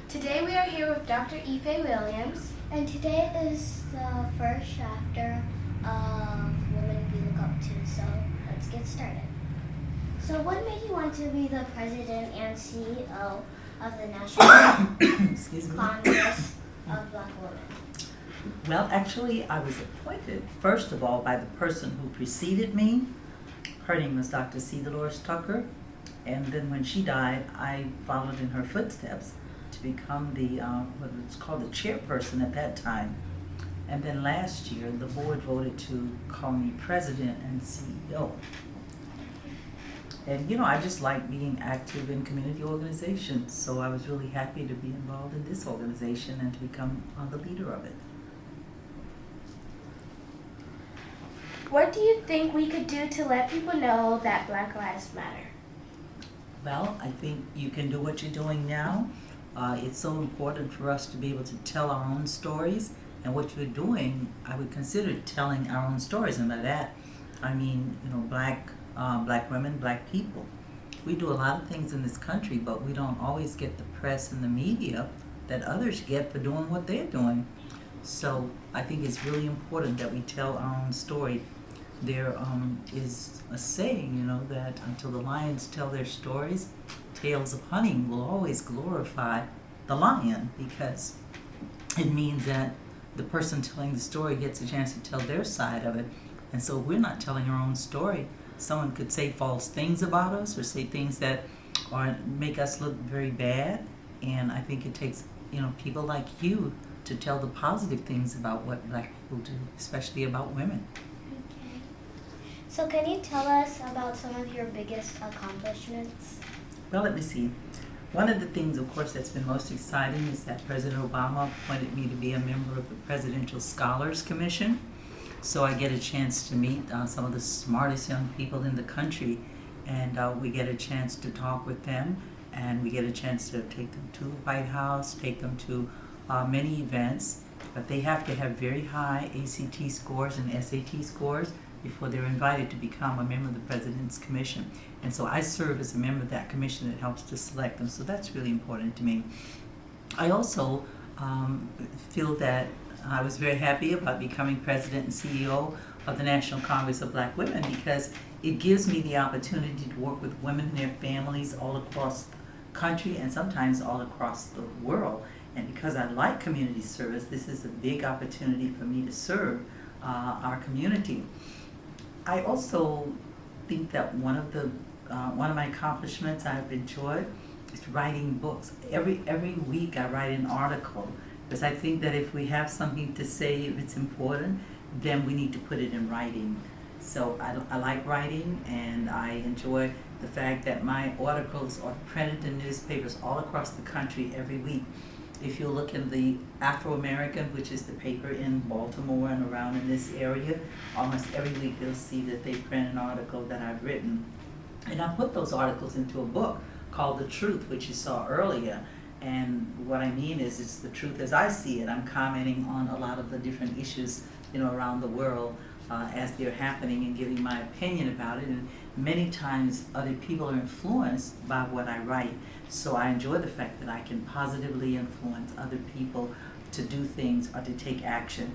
Today we are here with Dr. Faye Williams. And today is the first chapter of Women We Look Up To, so let's get started. So what made you want to be the president and CEO of the National Congress of Black Women? Well, actually, I was appointed, first of all, by the person who preceded me. Her name was Dr. C. Dolores Tucker. And then when she died, I followed in her footsteps to become the, what was called the chairperson at that time. And then last year, the board voted to call me president and CEO. And you know, I just like being active in community organizations, so I was really happy to be involved in this organization and to become the leader of it. What do you think we could do to let people know that Black Lives Matter? Well, I think you can do what you're doing now. It's so important for us to be able to tell our own stories, and what you're doing, I would consider telling our own stories. And by that, I mean, you know, black women, black people. We do a lot of things in this country, but we don't always get the press and the media that others get for doing what they're doing. So I think it's really important that we tell our own story. There is a saying, you know, that until the lions tell their stories, tales of hunting will always glorify the lion, because it means that the person telling the story gets a chance to tell their side of it. And so if we're not telling our own story, someone could say false things about us or say things that make us look very bad. And I think it takes, you know, people like you to tell the positive things about what black people do, especially about women. Okay. So can you tell us about some of your biggest accomplishments? Well, let me see. One of the things, of course, that's been most exciting is that President Obama appointed me to be a member of the Presidential Scholars Commission. So I get a chance to meet some of the smartest young people in the country, and we get a chance to talk with them, and we get a chance to take them to the White House, take them to many events, but they have to have very high ACT scores and SAT scores before they're invited to become a member of the President's Commission. And so I serve as a member of that commission that helps to select them, so that's really important to me. I also feel that I was very happy about becoming president and CEO of the National Congress of Black Women, because it gives me the opportunity to work with women and their families all across the country and sometimes all across the world. And because I like community service, this is a big opportunity for me to serve our community. I also think that one of my accomplishments I've enjoyed is writing books. Every week I write an article, because I think that if we have something to say, if it's important, then we need to put it in writing. So I like writing, and I enjoy the fact that my articles are printed in newspapers all across the country every week. If you look in the Afro-American, which is the paper in Baltimore and around in this area, almost every week you'll see that they print an article that I've written. And I put those articles into a book called The Truth, which you saw earlier. And what I mean is, it's the truth as I see it. I'm commenting on a lot of the different issues, you know, around the world as they're happening, and giving my opinion about it. And many times other people are influenced by what I write. So I enjoy the fact that I can positively influence other people to do things or to take action.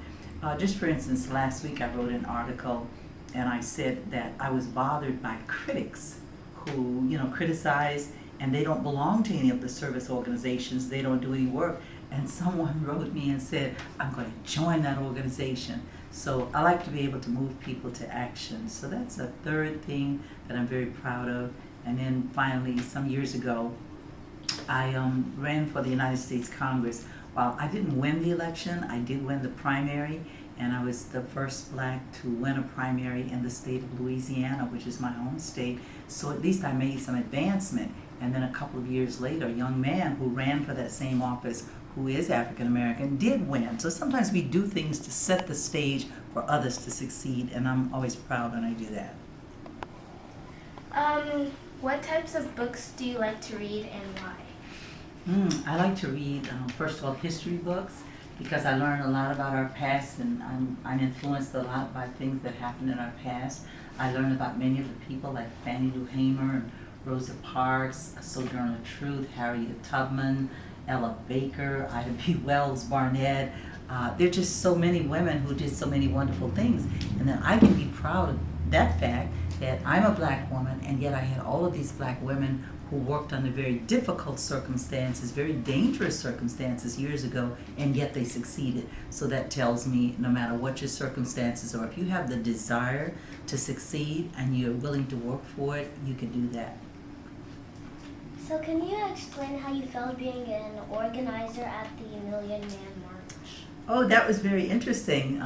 Just for instance, last week I wrote an article, and I said that I was bothered by critics who, you know, criticize, and they don't belong to any of the service organizations. They don't do any work. And someone wrote me and said, I'm going to join that organization. So I like to be able to move people to action. So that's a third thing that I'm very proud of. And then finally, some years ago, I ran for the United States Congress. While I didn't win the election, I did win the primary, and I was the first black to win a primary in the state of Louisiana, which is my home state. So at least I made some advancement. And then a couple of years later, a young man who ran for that same office, who is African American, did win. So sometimes we do things to set the stage for others to succeed, and I'm always proud when I do that. What types of books do you like to read, and why? I like to read, first of all, history books, because I learn a lot about our past, and I'm influenced a lot by things that happened in our past. I learn about many of the people like Fannie Lou Hamer and Rosa Parks, Sojourner Truth, Harriet Tubman, Ella Baker, Ida B. Wells, Barnett. There are just so many women who did so many wonderful things. And then I can be proud of that fact that I'm a black woman, and yet I had all of these black women who worked under very difficult circumstances, very dangerous circumstances years ago, and yet they succeeded. So that tells me no matter what your circumstances are, if you have the desire to succeed and you're willing to work for it, you can do that. So can you explain how you felt being an organizer at the Million Man March? Oh, that was very interesting.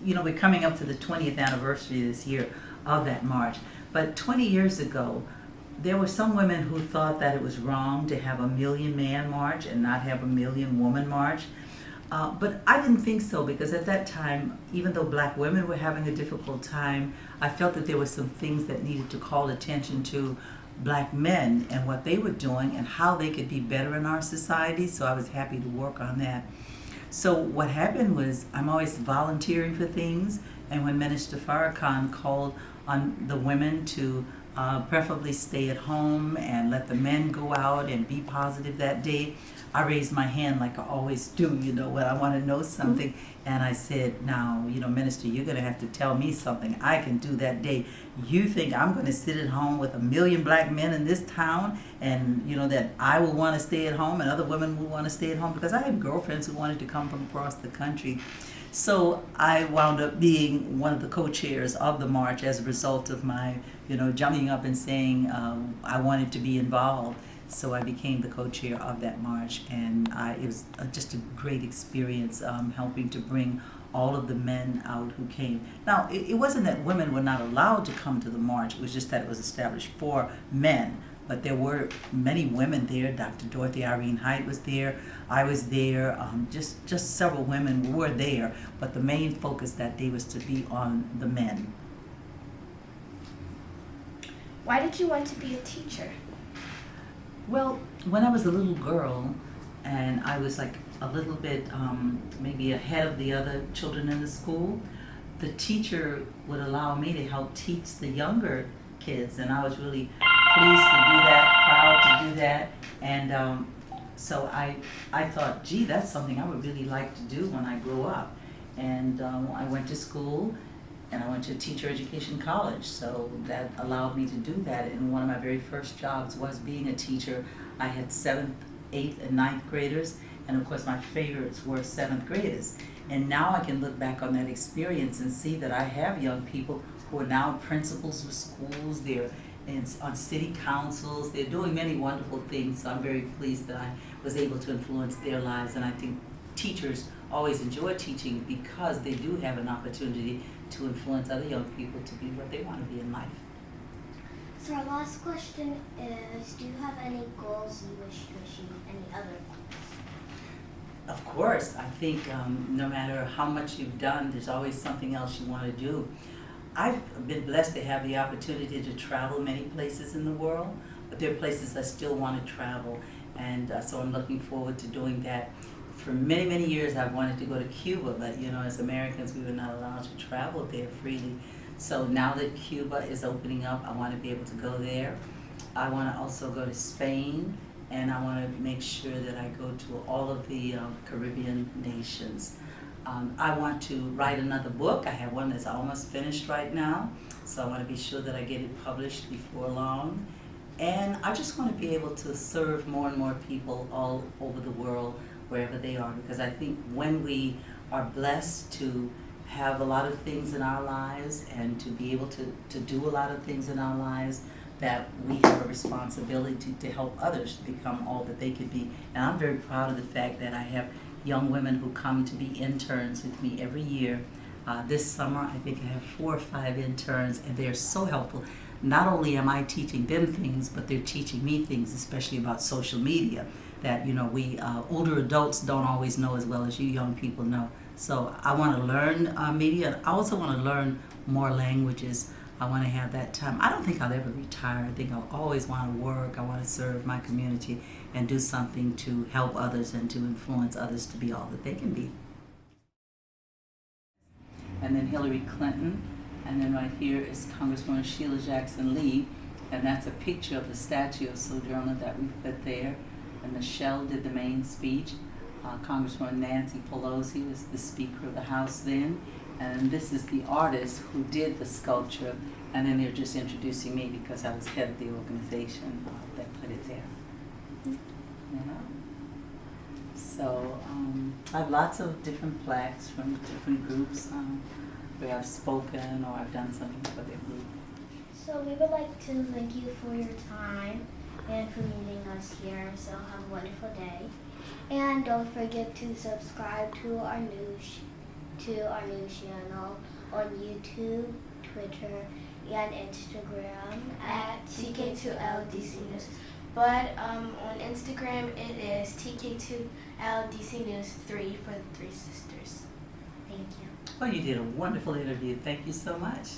We're coming up to the 20th anniversary this year of that march. But 20 years ago, there were some women who thought that it was wrong to have a Million Man March and not have a Million Woman March. But I didn't think so, because at that time, even though black women were having a difficult time, I felt that there were some things that needed to call attention to black men and what they were doing and how they could be better in our society. So I was happy to work on that. So what happened was, I'm always volunteering for things, and when Minister Farrakhan called on the women to preferably stay at home and let the men go out and be positive that day, I raised my hand like I always do, when I want to know something. And I said, now, Minister, you're going to have to tell me something I can do that day. You think I'm going to sit at home with 1 million black men in this town, and, that I will want to stay at home and other women will want to stay at home? Because I had girlfriends who wanted to come from across the country. So I wound up being one of the co-chairs of the march as a result of my, jumping up and saying I wanted to be involved. So I became the co-chair of that march, and it was just a great experience helping to bring all of the men out who came. Now, it wasn't that women were not allowed to come to the march, it was just that it was established for men. But there were many women there. Dr. Dorothy Irene Height was there. I was there. Just several women were there. But the main focus that day was to be on the men. Why did you want to be a teacher? Well, when I was a little girl, and I was like a little bit maybe ahead of the other children in the school, the teacher would allow me to help teach the younger kids, and I was really pleased to do that, proud to do that. And so I thought, gee, that's something I would really like to do when I grow up. And I went to school, and I went to teacher education college, so that allowed me to do that. And one of my very first jobs was being a teacher. I had 7th, 8th, and 9th graders, and of course my favorites were 7th graders. And now I can look back on that experience and see that I have young people who are now principals of schools, they're on city councils, they're doing many wonderful things. So I'm very pleased that I was able to influence their lives, and I think teachers always enjoy teaching because they do have an opportunity to influence other young people to be what they want to be in life. So our last question is, do you have any goals you wish to achieve, any other ones? Of course. I think no matter how much you've done, there's always something else you want to do. I've been blessed to have the opportunity to travel many places in the world, but there are places I still want to travel, and so I'm looking forward to doing that. For many, many years I've wanted to go to Cuba, but as Americans we were not allowed to travel there freely. So now that Cuba is opening up, I want to be able to go there. I want to also go to Spain, and I want to make sure that I go to all of the Caribbean nations. I want to write another book. I have one that's almost finished right now, so I want to be sure that I get it published before long. And I just want to be able to serve more and more people all over the world, wherever they are, because I think when we are blessed to have a lot of things in our lives and to be able to do a lot of things in our lives, that we have a responsibility to help others become all that they could be. And I'm very proud of the fact that I have young women who come to be interns with me every year. This summer, I think I have 4 or 5 interns, and they're so helpful. Not only am I teaching them things, but they're teaching me things, especially about social media, that we older adults don't always know as well as you young people know. So I want to learn media. I also want to learn more languages. I want to have that time. I don't think I'll ever retire. I think I'll always want to work. I want to serve my community and do something to help others and to influence others to be all that they can be. And then Hillary Clinton, and then right here is Congresswoman Sheila Jackson Lee, and that's a picture of the statue of Sojourner that we put there. and Michelle did the main speech. Congresswoman Nancy Pelosi was the Speaker of the House then, and this is the artist who did the sculpture, and then they're just introducing me because I was head of the organization that put it there. Yeah. So I have lots of different plaques from different groups where I've spoken or I've done something for their group. So we would like to thank you for your time and for meeting us here. So have a wonderful day. And don't forget to subscribe to our news channel on YouTube, Twitter, and Instagram At TK2LDCNEWS. But on Instagram it is TK2LDCNEWS3 for the three sisters. Thank you. Well, you did a wonderful interview. Thank you so much.